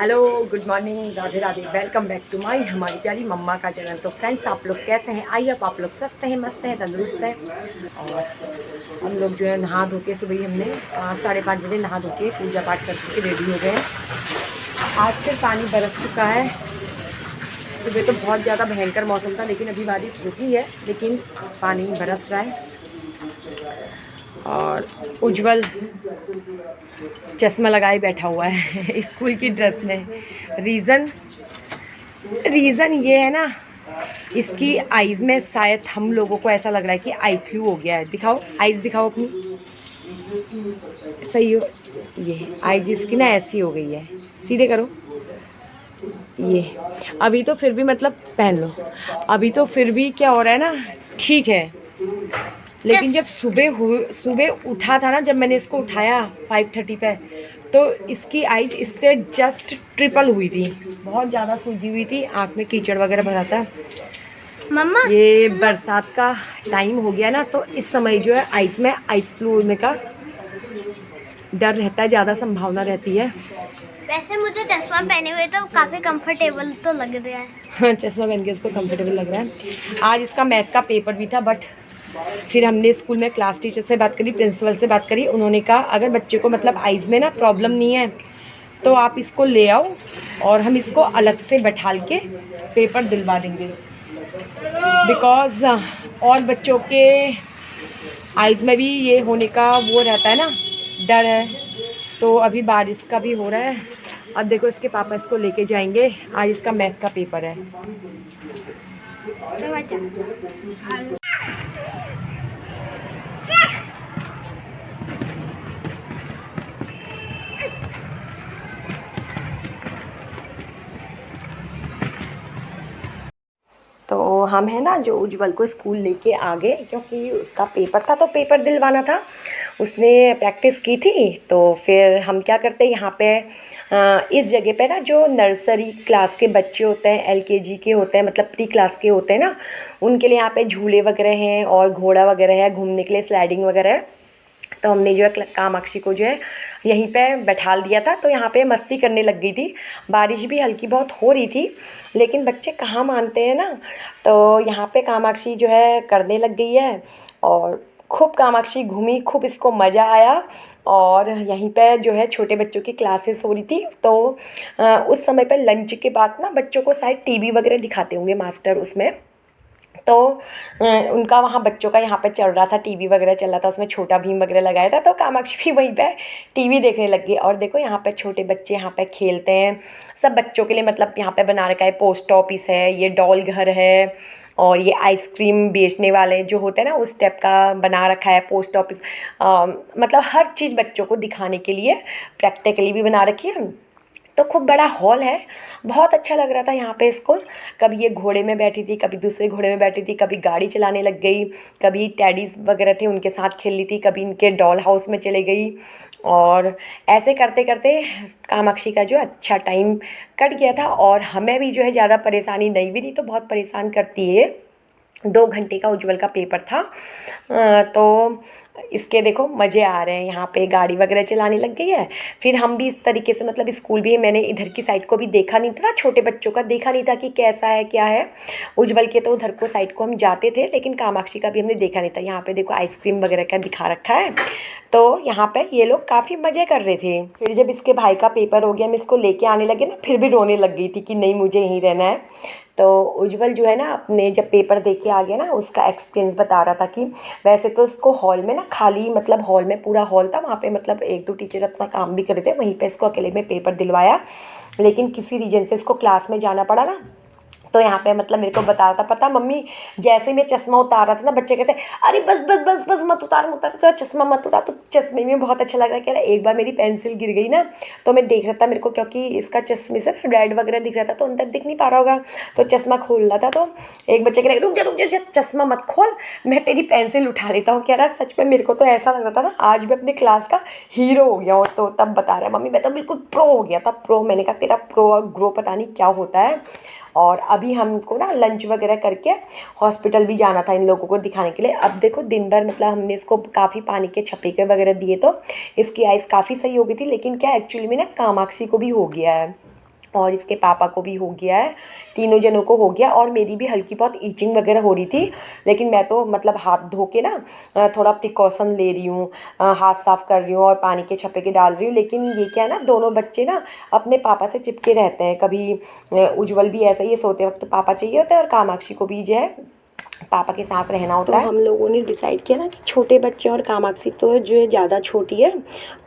Hello, good morning, Radhe Radhe. Welcome back to my हमारी प्यारी मम्मा का चैनल। तो फ्रेंड्स, आप लोग कैसे हैं? आई होप आप लोग स्वस्थ हैं, मस्त हैं, तंदुरुस्त हैं। और हम लोग जो है नहा धो के सुबह ही हमने 5:30 बजे नहा धो के पूजा पाठ करके रेडी हो गए हैं। आज फिर पानी बरस चुका है। सुबह तो बहुत ज़्यादा भयंकर मौसम था, लेकिन अभी बारिश रुकी है, लेकिन पानी बरस रहा है। और उज्जवल चश्मा लगाए बैठा हुआ है स्कूल की ड्रेस में। रीज़न रीज़न ये है ना, इसकी आइज़ में शायद हम लोगों को ऐसा लग रहा है कि आई फ्लू हो गया है। दिखाओ आइज़, दिखाओ अपनी। सही हो? ये आइज़ इसकी ना ऐसी हो गई है। सीधे करो। ये अभी तो फिर भी मतलब पहन लो। अभी तो फिर भी क्या हो रहा है ना, ठीक है। लेकिन जब सुबह उठा था ना, जब मैंने इसको उठाया 5:30 पे, तो इसकी आइज इससे जस्ट ट्रिपल हुई थी। बहुत ज़्यादा सूजी हुई थी, आँख में कीचड़ वगैरह भरा था। मम्मा, ये बरसात का टाइम हो गया ना, तो इस समय जो है आइस में आइस फ्लू होने का डर रहता है, ज़्यादा संभावना रहती है। वैसे मुझे चश्मा पहने हुए तो काफ़ी कंफर्टेबल तो लग रहा है। चश्मा पहन के इसको कंफर्टेबल लग रहा है। आज इसका मैथ का पेपर भी था, बट फिर हमने स्कूल में क्लास टीचर से बात करी, प्रिंसिपल से बात करी। उन्होंने कहा अगर बच्चे को मतलब आइज़ में ना प्रॉब्लम नहीं है तो आप इसको ले आओ और हम इसको अलग से बैठाल के पेपर दिलवा देंगे। बिकॉज़ और बच्चों के आइज़ में भी ये होने का वो रहता है ना, डर है। तो अभी बारिश का भी हो रहा है। अब देखो, इसके पापा इसको लेके जाएंगे। आज इसका मैथ का पेपर है। तो हम है ना जो उज्जवल को स्कूल लेके आ गए, क्योंकि उसका पेपर था तो पेपर दिलवाना था। उसने प्रैक्टिस की थी, तो फिर हम क्या करते हैं यहाँ पे इस जगह पे ना, जो नर्सरी क्लास के बच्चे होते हैं, एलकेजी के होते हैं, मतलब प्री क्लास के होते हैं ना, उनके लिए यहाँ पे झूले वगैरह हैं और घोड़ा वगैरह है, घूमने के लिए स्लाइडिंग वगैरह है। तो हमने जो है कामाक्षी को जो है यहीं पे बैठाल दिया था, तो यहाँ पे मस्ती करने लग गई थी। बारिश भी हल्की बहुत हो रही थी, लेकिन बच्चे कहाँ मानते हैं ना। तो यहाँ पे कामाक्षी जो है करने लग गई है, और खूब कामाक्षी घूमी, खूब इसको मज़ा आया। और यहीं पे जो है छोटे बच्चों की क्लासेस हो रही थी, तो उस समय पे लंच के बाद ना बच्चों को शायद टीवी वगैरह दिखाते होंगे मास्टर उसमें। तो उनका वहाँ बच्चों का यहाँ पे चल रहा था, टीवी वगैरह चल रहा था, उसमें छोटा भीम वगैरह लगाया था, तो कामाक्षी भी वहीं पे टीवी देखने लग गई। और देखो यहाँ पे छोटे बच्चे यहाँ पे खेलते हैं। सब बच्चों के लिए मतलब यहाँ पे बना रखा है, पोस्ट ऑफिस है, ये डॉल घर है, और ये आइसक्रीम बेचने वाले जो होते हैं ना, उस टाइप का बना रखा है पोस्ट ऑफिस। मतलब हर चीज़ बच्चों को दिखाने के लिए प्रैक्टिकली भी बना रखी है। तो खूब बड़ा हॉल है, बहुत अच्छा लग रहा था यहाँ पे इसको। कभी ये घोड़े में बैठी थी, कभी दूसरे घोड़े में बैठी थी, कभी गाड़ी चलाने लग गई, कभी टैडीज़ वगैरह थे उनके साथ खेल रही थी, कभी इनके डॉल हाउस में चले गई। और ऐसे करते करते कामाक्षी का जो अच्छा टाइम कट गया था। और हमें भी जो है ज़्यादा परेशानी नहीं भी थी, तो बहुत परेशान करती है। 2 घंटे का उज्जवल का पेपर था। तो इसके देखो मज़े आ रहे हैं, यहाँ पे गाड़ी वगैरह चलाने लग गई है। फिर हम भी इस तरीके से, मतलब स्कूल भी है, मैंने इधर की साइड को भी देखा नहीं था, छोटे बच्चों का देखा नहीं था कि कैसा है क्या है। उज्जवल के तो उधर को साइड को हम जाते थे, लेकिन कामाक्षी का भी हमने देखा नहीं था। यहाँ पे देखो आइसक्रीम वगैरह का दिखा रखा है। तो यहाँ पे ये लोग काफ़ी मज़े कर रहे थे। फिर जब इसके भाई का पेपर हो गया, हम इसको लेके आने लगे ना, फिर भी रोने लग गई थी कि नहीं मुझे यहीं रहना है। तो उज्जवल जो है ना, अपने जब पेपर दे के आ गया ना, उसका एक्सपीरियंस बता रहा था कि वैसे तो उसको हॉल में ना, खाली मतलब हॉल में पूरा हॉल था, वहाँ पे मतलब 1-2 टीचर अपना काम भी कर रहे थे, वहीं पे इसको अकेले में पेपर दिलवाया। लेकिन किसी रीजन से इसको क्लास में जाना पड़ा ना। तो यहाँ पे मतलब मेरे को बता रहा था, पता मम्मी, जैसे मैं चश्मा उतार रहा था ना, बच्चे कहते अरे बस बस बस बस मत उतार मत उतार, तो चश्मा मत उतार। तो चश्मे में बहुत अच्छा लग रहा है। कह रहा एक बार मेरी पेंसिल गिर गई ना, तो मैं देख रहा था, मेरे को क्योंकि इसका चश्मे से रेड वगैरह दिख रहा था, तो अंदर दिख नहीं पा रहा होगा, तो चश्मा खोल रहा था। तो एक बच्चे कह रहे रुक जा चश्मा मत खोल, मैं तेरी पेंसिल उठा लेता हूँ। कह रहा सच में मेरे को तो ऐसा लग रहा था ना आज मैं अपनी क्लास का हीरो हो गया हूँ। तो तब बता रहा है मम्मी मैं तो बिल्कुल प्रो हो गया था, प्रो। मैंने कहा तेरा प्रो और ग्रो पता नहीं क्या होता है। और अभी हमको ना लंच वगैरह करके हॉस्पिटल भी जाना था इन लोगों को दिखाने के लिए। अब देखो दिन भर मतलब हमने इसको काफ़ी पानी के छपेके वगैरह दिए, तो इसकी आइज़ काफ़ी सही हो गई थी। लेकिन क्या एक्चुअली में ना कामाक्षी को भी हो गया है। और इसके पापा को भी हो गया है, तीनों जनों को हो गया। और मेरी भी हल्की बहुत ईचिंग वगैरह हो रही थी, लेकिन मैं तो मतलब हाथ धो के ना थोड़ा प्रिकॉशन ले रही हूँ, हाथ साफ़ कर रही हूँ और पानी के छप्पे के डाल रही हूँ। लेकिन ये क्या है ना, दोनों बच्चे ना अपने पापा से चिपके रहते हैं। कभी उज्जवल भी ऐसा ही है, सोते वक्त पापा चाहिए होता है, और कामाक्षी को भी जो है पापा के साथ रहना होता है। तो हम लोगों ने डिसाइड किया ना कि छोटे बच्चे और कामाक्षी तो जो है ज़्यादा छोटी है,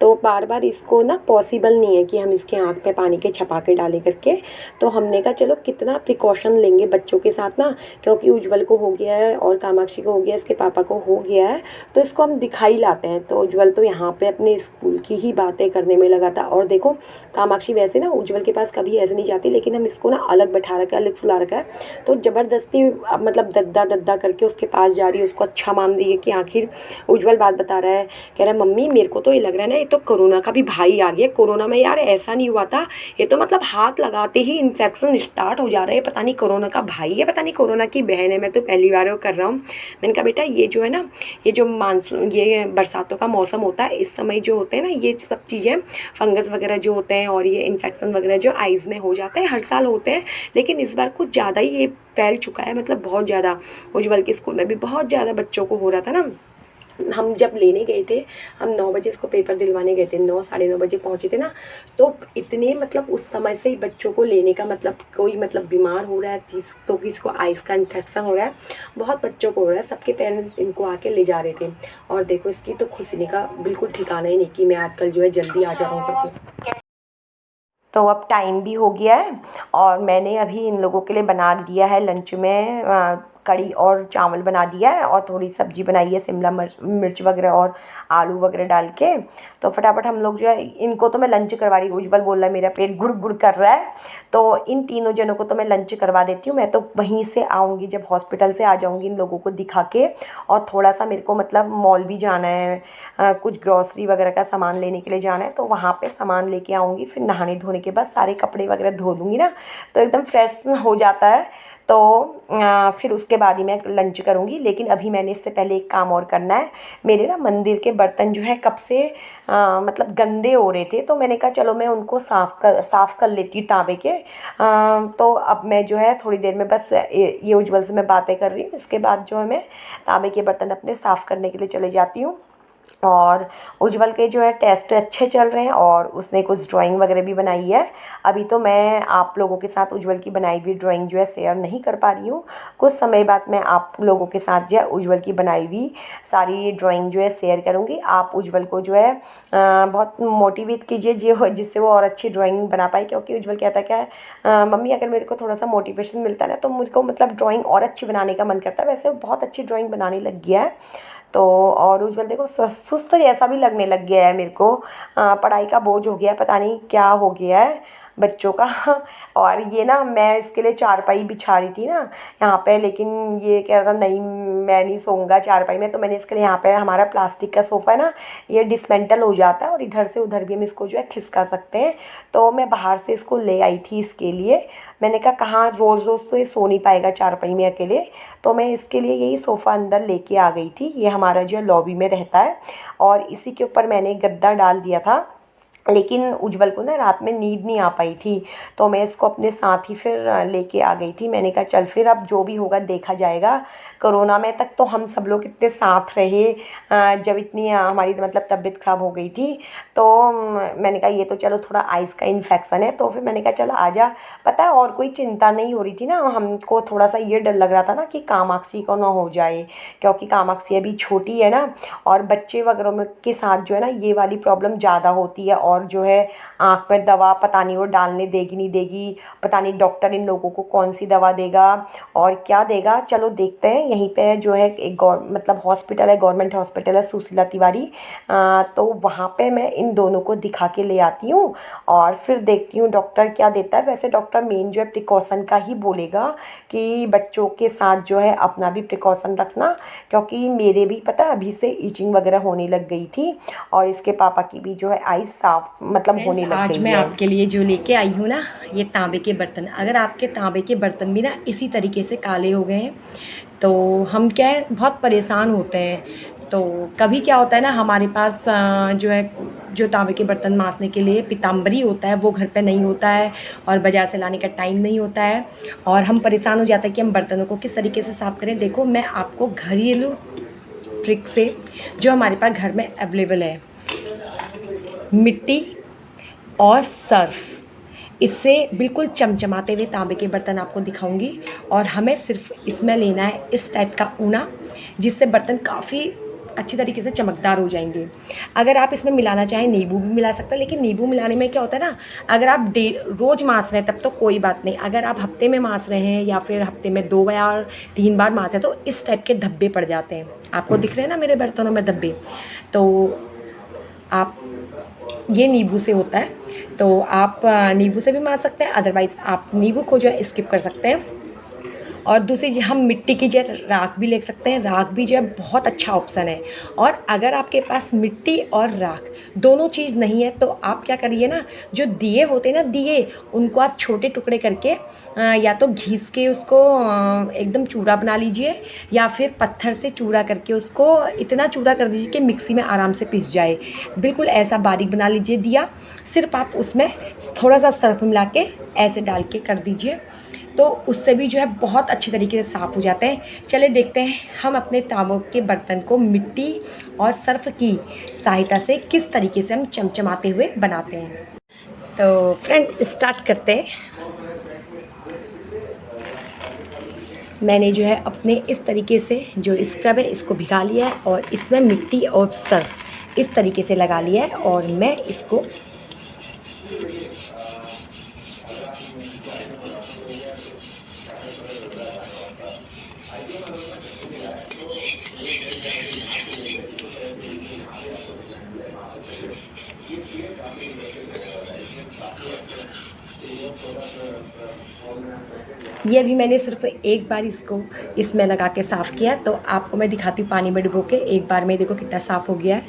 तो बार बार इसको ना पॉसिबल नहीं है कि हम इसके आँख पे पानी के छपाके डालें करके। तो हमने कहा चलो कितना प्रिकॉशन लेंगे बच्चों के साथ ना, क्योंकि उज्जवल को हो गया है और कामाक्षी को हो गया है, इसके पापा को हो गया है, तो इसको हम दिखाई लाते हैं। तो उज्जवल तो यहाँ पे अपने स्कूल की ही बातें करने में लगा था। और देखो कामाक्षी वैसे ना उज्जवल के पास कभी ऐसे नहीं जाती, लेकिन हम इसको ना अलग बैठा रखा है, अलग सुला रखा है। तो ज़बरदस्ती मतलब दद्दा दद्दा करके उसके पास जा रही है, उसको अच्छा मान रही है कि आखिर उज्जवल बात बता रहा है। कह रहा है मम्मी मेरे को तो ये लग रहा है ना, ये तो कोरोना का भी भाई आ गया। कोरोना में यार ऐसा नहीं हुआ था, ये तो मतलब हाथ लगाते ही इन्फेक्शन स्टार्ट हो जा रहा है। पता नहीं कोरोना का भाई है, पता नहीं कोरोना की बहन है, मैं तो पहली बार वो कर रहा हूँ। मैंने कहा बेटा ये जो है ना, ये जो मानसून, ये बरसातों का मौसम होता है, इस समय जो होते हैं ना ये सब चीज़ें, फंगस वगैरह जो होते हैं और ये इन्फेक्शन वगैरह जो आइज़ में हो जाते हैं, हर साल होते हैं, लेकिन इस बार कुछ ज़्यादा ही ये फैल चुका है, मतलब बहुत ज़्यादा। उज्जवल के स्कूल में भी बहुत ज़्यादा बच्चों को हो रहा था ना। हम जब लेने गए थे, हम 9 बजे इसको पेपर दिलवाने गए थे, 9 साढ़े 9 बजे पहुँचे थे ना, तो इतने मतलब उस समय से ही बच्चों को लेने का मतलब, कोई मतलब बीमार हो रहा है तो किसी को आइस का इन्फेक्शन हो रहा है, बहुत बच्चों को हो रहा है। सबके पेरेंट्स इनको आके ले जा रहे थे। और देखो इसकी तो खुशी का बिल्कुल ठिकाना ही नहीं कि मैं आजकल जो है जल्दी आ जा रहा हूँ करके। तो अब टाइम भी हो गया है और मैंने अभी इन लोगों के लिए बना दिया है लंच में कड़ी और चावल बना दिया है, और थोड़ी सब्ज़ी बनाई है शिमला मिर्च वगैरह और आलू वगैरह डाल के। तो फटाफट हम लोग जो है, इनको तो मैं लंच करवा रही हूँ। उज्जवल बोल रहा है मेरा पेट गुड़ गुड़ कर रहा है, तो इन तीनों जनों को तो मैं लंच करवा देती हूँ। मैं तो वहीं से आऊँगी, जब हॉस्पिटल से आ जाऊँगी इन लोगों को दिखा के, और थोड़ा सा मेरे को मतलब मॉल भी जाना है, कुछ ग्रॉसरी वगैरह का सामान लेने के लिए जाना है, तो वहाँ पे सामान लेके आऊँगी। फिर नहाने धोने के बाद सारे कपड़े वगैरह धो लूँगी ना, तो एकदम फ्रेश हो जाता है। तो फिर उसके बाद ही मैं लंच करूँगी। लेकिन अभी मैंने इससे पहले एक काम और करना है। मेरे ना मंदिर के बर्तन जो है कब से मतलब गंदे हो रहे थे, तो मैंने कहा चलो मैं उनको साफ़ कर लेती हूँ तांबे के। तो अब मैं जो है थोड़ी देर में बस ये उज्जवल से मैं बातें कर रही हूँ, इसके बाद जो है मैं तांबे के बर्तन अपने साफ़ करने के लिए चले जाती हूँ। और उज्जवल के जो है टेस्ट अच्छे चल रहे हैं, और उसने कुछ ड्राइंग वगैरह भी बनाई है। अभी तो मैं आप लोगों के साथ उज्जवल की बनाई हुई ड्राइंग जो है शेयर नहीं कर पा रही हूँ। कुछ समय बाद मैं आप लोगों के साथ जो है उज्जवल की बनाई हुई सारी ड्राइंग जो है शेयर करूँगी। आप उज्जवल को जो है बहुत मोटिवेट कीजिए जिससे वो और अच्छी ड्राइंग बना पाए, क्योंकि उज्जवल कहता क्या है, मम्मी अगर मेरे को थोड़ा सा मोटिवेशन मिलता है ना, तो मुझको मतलब ड्राइंग और अच्छी बनाने का मन करता है। वैसे वो बहुत अच्छी ड्राइंग बनाने लग गया है। तो और उज्जवल देखो सुस्त जैसा भी लगने लग गया है मेरे को, पढ़ाई का बोझ हो गया है, पता नहीं क्या हो गया है बच्चों का। और ये ना मैं इसके लिए चारपाई बिछा रही थी ना यहाँ पे, लेकिन ये कह रहा था नहीं मैं नहीं सोऊंगा चारपाई में, तो मैंने इसके लिए यहाँ पे, हमारा प्लास्टिक का सोफ़ा है ना, ये डिसमेंटल हो जाता है और इधर से उधर भी हम इसको जो है खिसका सकते हैं। तो मैं बाहर से इसको ले आई थी इसके लिए। मैंने कहा कहाँ रोज़ रोज़ तो ये सो नहीं पाएगा चारपाई में अकेले, तो मैं इसके लिए यही सोफ़ा अंदर लेके आ गई थी। ये हमारा जो है लॉबी में रहता है, और इसी के ऊपर मैंने गद्दा डाल दिया था। लेकिन उज्जवल को ना रात में नींद नहीं आ पाई थी, तो मैं इसको अपने साथ ही फिर लेके आ गई थी। मैंने कहा चल फिर अब जो भी होगा देखा जाएगा। कोरोना में तक तो हम सब लोग इतने साथ रहे, जब इतनी हमारी मतलब तबीयत ख़राब हो गई थी, तो मैंने कहा ये तो चलो थोड़ा आइस का इन्फेक्शन है, तो फिर मैंने कहा चल आजा। पता है और कोई चिंता नहीं हो रही थी ना, हमको थोड़ा सा ये डर लग रहा था ना कि कामाक्षी को ना हो जाए, क्योंकि कामाक्षी अभी छोटी है ना, और बच्चे वगैरह में के साथ जो है ना ये वाली प्रॉब्लम ज़्यादा होती है। और जो है आँख में दवा पता नहीं वो डालने देगी नहीं देगी, पता नहीं डॉक्टर इन लोगों को कौन सी दवा देगा और क्या देगा। चलो देखते हैं। यहीं पे जो है एक मतलब हॉस्पिटल है, गवर्नमेंट हॉस्पिटल है सुशीला तिवारी, तो वहाँ पे मैं इन दोनों को दिखा के ले आती हूँ और फिर देखती हूँ डॉक्टर क्या देता है। वैसे डॉक्टर मेन जो है प्रिकॉशन का ही बोलेगा कि बच्चों के साथ जो है अपना भी प्रिकॉशन रखना, क्योंकि मेरे भी पता है अभी से ईचिंग वगैरह होने लग गई थी, और इसके पापा की भी जो है आई साफ मतलब होने लग गई है। आज मैं आपके लिए जो लेके आई हूँ ना, ये तांबे के बर्तन। अगर आपके तांबे के बर्तन भी ना इसी तरीके से काले हो गए हैं, तो हम क्या है बहुत परेशान होते हैं। तो कभी क्या होता है ना, हमारे पास जो है जो तांबे के बर्तन मांजने के लिए पीताम्बरी होता है वो घर पे नहीं होता है और बाज़ार से लाने का टाइम नहीं होता है और हम परेशान हो जाते हैं कि हम बर्तनों को किस तरीके से साफ़ करें। देखो मैं आपको घरेलू ट्रिक से जो हमारे पास घर में अवेलेबल है, मिट्टी और सर्फ, इससे बिल्कुल चमचमाते हुए तांबे के बर्तन आपको दिखाऊंगी। और हमें सिर्फ इसमें लेना है इस टाइप का ऊना, जिससे बर्तन काफ़ी अच्छी तरीके से चमकदार हो जाएंगे। अगर आप इसमें मिलाना चाहें नींबू भी मिला सकते हैं, लेकिन नींबू मिलाने में क्या होता है ना, अगर आप रोज़ मांज रहे हैं तब तो कोई बात नहीं। अगर आप हफ्ते में मांज रहे हैं या फिर हफ्ते में 2 या 3 बार मांज रहे हैं तो इस टाइप के धब्बे पड़ जाते हैं। आपको दिख रहे हैं ना मेरे बर्तनों में धब्बे, तो आप ये नींबू से होता है, तो आप नींबू से भी मांज सकते हैं, अदरवाइज़ आप नींबू को जो है स्किप कर सकते हैं। और दूसरी चीज़, हम मिट्टी की जो राख भी ले सकते हैं। राख भी जो है बहुत अच्छा ऑप्शन है। और अगर आपके पास मिट्टी और राख दोनों चीज़ नहीं है तो आप क्या करिए ना, जो दिए होते हैं ना, दिए उनको आप छोटे टुकड़े करके या तो घिस के उसको एकदम चूरा बना लीजिए, या फिर पत्थर से चूरा करके उसको इतना चूरा कर दीजिए कि मिक्सी में आराम से पिस जाए। बिल्कुल ऐसा बारीक बना लीजिए दिया। सिर्फ आप उसमें थोड़ा सा सर्फ मिला के ऐसे डाल के कर दीजिए, तो उससे भी जो है बहुत अच्छी तरीके से साफ़ हो जाते हैं। चले देखते हैं हम अपने तांबों के बर्तन को मिट्टी और सर्फ की सहायता से किस तरीके से हम चमचमाते हुए बनाते हैं। तो फ्रेंड स्टार्ट करते हैं। मैंने जो है अपने इस तरीके से जो स्क्रब है इसको भिगा लिया है और इसमें मिट्टी और सर्फ इस तरीके से लगा लिया है और मैं इसको ये भी मैंने सिर्फ एक बार इसको इसमें लगा के साफ़ किया, तो आपको मैं दिखाती हूँ पानी में डुबो के। एक बार में देखो कितना साफ़ हो गया है।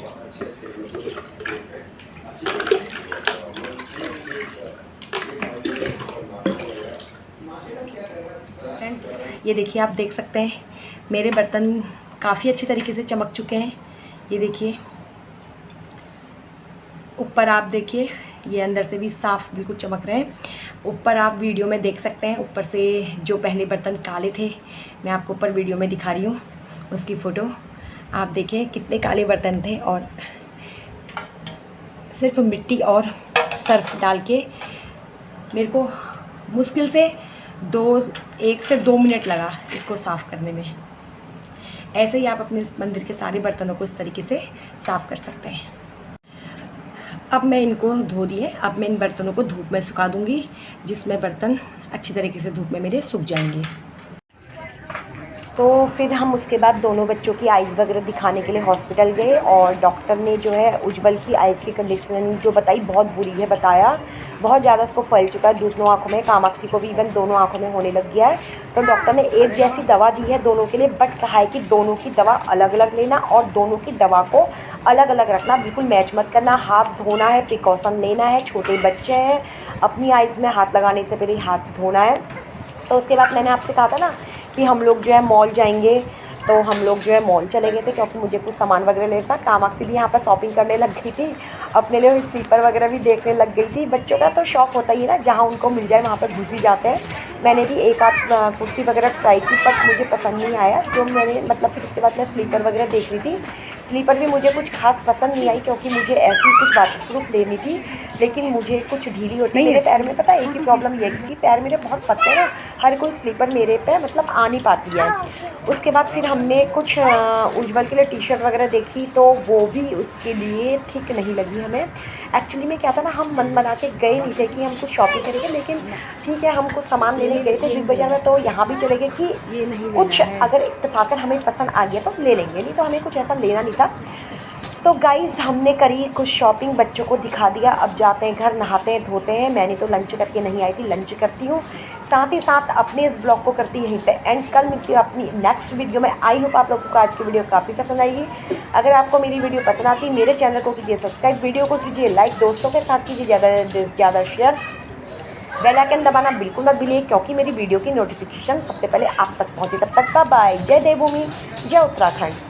फ्रेंड्स ये देखिए, आप देख सकते हैं मेरे बर्तन काफ़ी अच्छे तरीके से चमक चुके हैं। ये देखिए ऊपर, आप देखिए ये अंदर से भी साफ़ बिल्कुल चमक रहे हैं। ऊपर आप वीडियो में देख सकते हैं, ऊपर से जो पहले बर्तन काले थे, मैं आपको ऊपर वीडियो में दिखा रही हूँ उसकी फ़ोटो। आप देखिए कितने काले बर्तन थे और सिर्फ मिट्टी और सर्फ डाल के मेरे को मुश्किल से 1 से 2 मिनट लगा इसको साफ़ करने में। ऐसे ही आप अपने मंदिर के सारे बर्तनों को इस तरीके से साफ़ कर सकते हैं। अब मैं इनको धो दिए, अब मैं इन बर्तनों को धूप में सुखा दूंगी, जिसमें बर्तन अच्छी तरीके से धूप में मेरे सूख जाएंगे। तो फिर हम उसके बाद दोनों बच्चों की आइज़ वगैरह दिखाने के लिए हॉस्पिटल गए और डॉक्टर ने जो है उज्जवल की आइज़ की कंडीशन जो बताई बहुत बुरी है, बताया बहुत ज़्यादा उसको फैल चुका है दोनों आँखों में, कामाक्षी को भी इवन दोनों आँखों में होने लग गया है। तो डॉक्टर ने एक जैसी दवा दी है दोनों के लिए, बट कहा है कि दोनों की दवा अलग अलग लेना और दोनों की दवा को अलग अलग रखना, बिल्कुल मैच मत करना। हाथ धोना है, प्रिकॉशन लेना है, छोटे बच्चे हैं, अपनी आइज़ में हाथ लगाने से पहले हाथ धोना है। तो उसके बाद मैंने आपसे कहा था ना कि हम लोग जो है मॉल जाएंगे, तो हम लोग जो है मॉल चले गए थे क्योंकि मुझे कुछ सामान वगैरह लेना था। कामाक्षी भी यहाँ पर शॉपिंग करने लग गई थी, अपने लिए स्लीपर वगैरह भी देखने लग गई थी। बच्चों का तो शौक होता ही है ना, जहाँ उनको मिल जाए वहाँ पर घुस ही जाते हैं। मैंने भी एक आध कुर्ती वगैरह ट्राई की बट मुझे पसंद नहीं आया, जो मैंने मतलब फिर उसके बाद मैं स्लीपर वगैरह देख रही थी। स्लीपर भी मुझे कुछ खास पसंद नहीं आई क्योंकि मुझे ऐसी कुछ वाटरप्रूफ लेनी थी, लेकिन मुझे कुछ ढीली होती है मेरे पैर में। पता है एक ही प्रॉब्लम ये है कि पैर मेरे बहुत पतले हैं ना, हर कोई स्लीपर मेरे पे मतलब आ नहीं पाती है। उसके बाद फिर हमने कुछ उज्जवल के लिए टी शर्ट वगैरह देखी, तो वो भी उसके लिए ठीक नहीं लगी हमें। एक्चुअली में क्या था ना, हम मन बना के गए नहीं थे कि हम कुछ शॉपिंग करेंगे, लेकिन ठीक है हम कुछ सामान लेने गए थे बिग बाज़ार में, तो यहाँ भी चले गए कि कुछ अगर इत्तेफाकन हमें पसंद आ गया तो ले लेंगे, नहीं तो हमें कुछ ऐसा लेना नहीं था। तो गाइज़ हमने करी कुछ शॉपिंग, बच्चों को दिखा दिया। अब जाते हैं घर, नहाते हैं, धोते हैं। मैंने तो लंच करके नहीं आई थी, लंच करती हूँ, साथ ही साथ अपने इस ब्लॉग को करती यहीं पे एंड। कल मिलती हूँ अपनी नेक्स्ट वीडियो में। आई होप आप लोगों को आज की वीडियो काफ़ी पसंद आएगी। अगर आपको मेरी वीडियो पसंद आती है, मेरे चैनल को कीजिए सब्सक्राइब, वीडियो को कीजिए लाइक, दोस्तों के साथ कीजिए ज़्यादा से ज़्यादा शेयर, बेल आइकन दबाना बिल्कुल मत भूलिए क्योंकि मेरी वीडियो की नोटिफिकेशन सबसे पहले आप तक पहुँचे। तब तक बाय बाय। जय देवभूमि, जय उत्तराखंड।